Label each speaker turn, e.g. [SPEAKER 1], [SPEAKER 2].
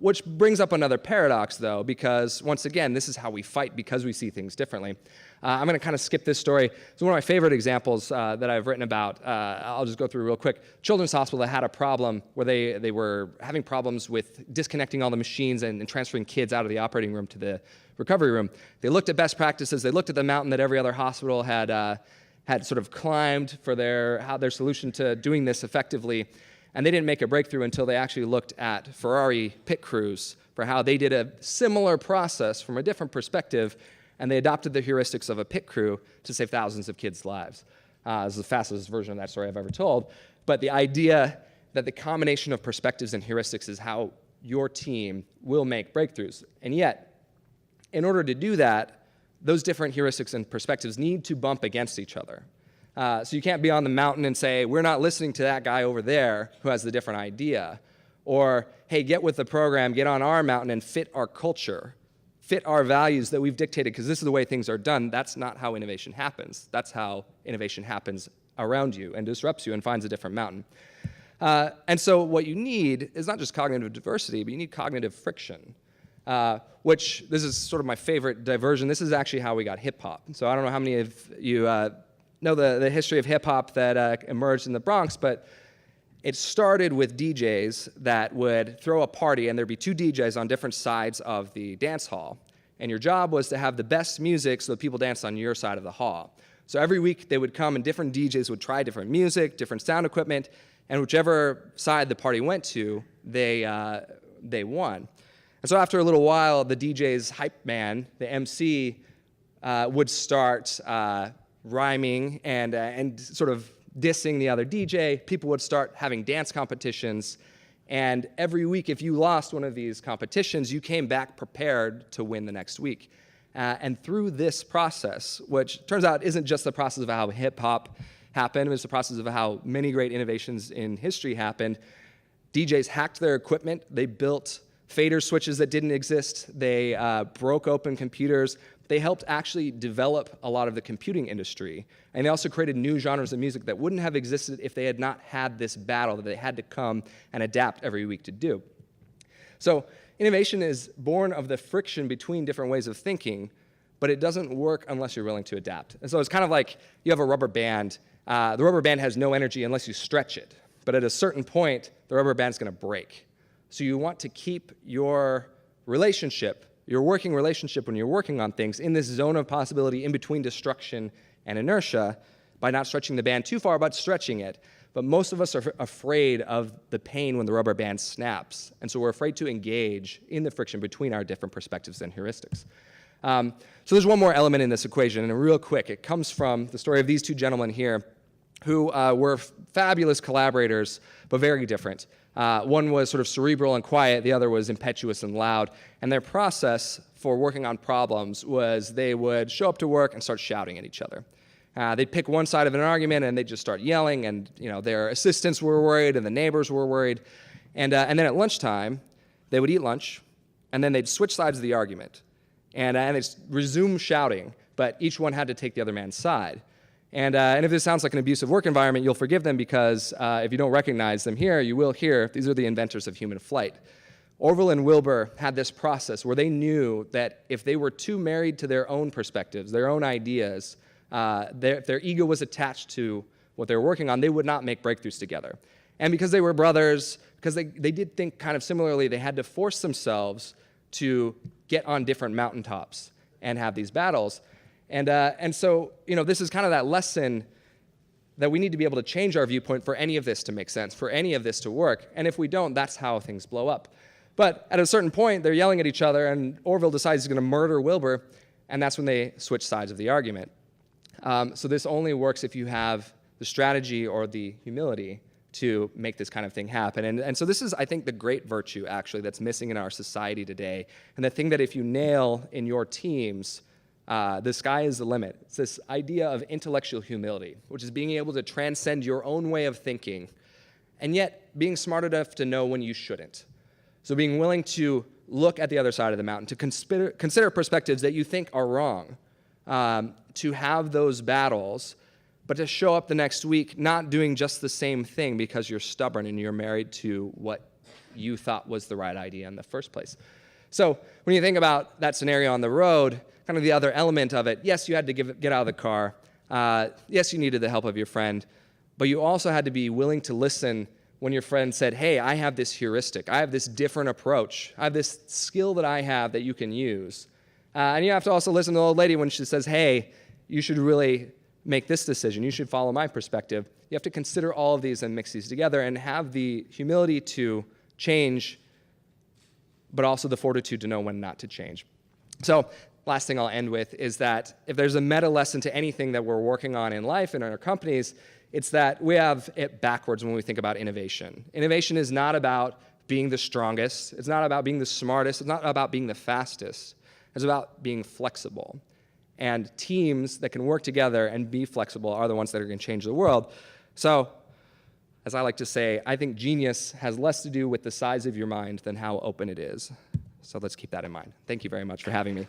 [SPEAKER 1] Which brings up another paradox, though, because once again, this is how we fight because we see things differently. I'm going to kind of skip this story. It's one of my favorite examples that I've written about. I'll just go through real quick. Children's Hospital that had a problem where they were having problems with disconnecting all the machines and transferring kids out of the operating room to the recovery room. They looked at best practices. They looked at the mountain that every other hospital had sort of climbed for their solution to doing this effectively. And they didn't make a breakthrough until they actually looked at Ferrari pit crews for how they did a similar process from a different perspective, and they adopted the heuristics of a pit crew to save thousands of kids' lives. It's the fastest version of that story I've ever told. But the idea that the combination of perspectives and heuristics is how your team will make breakthroughs. And yet, in order to do that, those different heuristics and perspectives need to bump against each other. So you can't be on the mountain and say, we're not listening to that guy over there who has the different idea. Or, hey, get with the program, get on our mountain and fit our culture, fit our values that we've dictated because this is the way things are done. That's not how innovation happens. That's how innovation happens around you and disrupts you and finds a different mountain. And so what you need is not just cognitive diversity, but you need cognitive friction, which this is sort of my favorite diversion. This is actually how we got hip-hop. So I don't know how many of you know the history of hip-hop that emerged in the Bronx, but it started with DJs that would throw a party, and there'd be two DJs on different sides of the dance hall. And your job was to have the best music so that people danced on your side of the hall. So every week they would come and different DJs would try different music, different sound equipment, and whichever side the party went to, they won. And so after a little while, the DJ's hype man, the MC, would start rhyming and sort of dissing the other DJ. People would start having dance competitions. And every week, if you lost one of these competitions, you came back prepared to win the next week. And through this process, which turns out isn't just the process of how hip-hop happened, it's the process of how many great innovations in history happened, DJs hacked their equipment. They built fader switches that didn't exist. They broke open computers. They helped actually develop a lot of the computing industry. And they also created new genres of music that wouldn't have existed if they had not had this battle that they had to come and adapt every week to do. So innovation is born of the friction between different ways of thinking, but it doesn't work unless you're willing to adapt. And so it's kind of like you have a rubber band. The rubber band has no energy unless you stretch it. But at a certain point, the rubber band's going to break. So you want to keep your relationship, your working relationship when you're working on things, in this zone of possibility in between destruction and inertia by not stretching the band too far, but stretching it. But most of us are afraid of the pain when the rubber band snaps. And so we're afraid to engage in the friction between our different perspectives and heuristics. So there's one more element in this equation, and real quick, it comes from the story of these two gentlemen here who were fabulous collaborators, but very different. One was sort of cerebral and quiet, the other was impetuous and loud. And their process for working on problems was they would show up to work and start shouting at each other. They'd pick one side of an argument and they'd just start yelling, and their assistants were worried and the neighbors were worried. And then at lunchtime, they would eat lunch, and then they'd switch sides of the argument. And they'd resume shouting, but each one had to take the other man's side. And if this sounds like an abusive work environment, you'll forgive them because if you don't recognize them here, you will hear these are the inventors of human flight. Orville and Wilbur had this process where they knew that if they were too married to their own perspectives, their own ideas, if their ego was attached to what they were working on, they would not make breakthroughs together. And because they were brothers, because they did think kind of similarly, they had to force themselves to get on different mountaintops and have these battles. And so, this is kind of that lesson that we need to be able to change our viewpoint for any of this to make sense, for any of this to work. And if we don't, that's how things blow up. But at a certain point, they're yelling at each other, and Orville decides he's going to murder Wilbur, and that's when they switch sides of the argument. So this only works if you have the strategy or the humility to make this kind of thing happen. And so this is, I think, the great virtue, actually, that's missing in our society today, and the thing that if you nail in your teams, the sky is the limit. It's this idea of intellectual humility, which is being able to transcend your own way of thinking, and yet being smart enough to know when you shouldn't. So being willing to look at the other side of the mountain, to consider perspectives that you think are wrong, to have those battles, but to show up the next week not doing just the same thing because you're stubborn and you're married to what you thought was the right idea in the first place. So when you think about that scenario on the road, kind of the other element of it, yes, you had to get out of the car. Yes, you needed the help of your friend, but you also had to be willing to listen when your friend said, hey, I have this heuristic. I have this different approach. I have this skill that I have that you can use. And you have to also listen to the old lady when she says, hey, you should really make this decision. You should follow my perspective. You have to consider all of these and mix these together and have the humility to change, but also the fortitude to know when not to change. So last thing I'll end with is that if there's a meta lesson to anything that we're working on in life and in our companies, it's that we have it backwards when we think about innovation. Innovation is not about being the strongest. It's not about being the smartest. It's not about being the fastest. It's about being flexible. And teams that can work together and be flexible are the ones that are going to change the world. So, as I like to say, I think genius has less to do with the size of your mind than how open it is. So let's keep that in mind. Thank you very much for having me.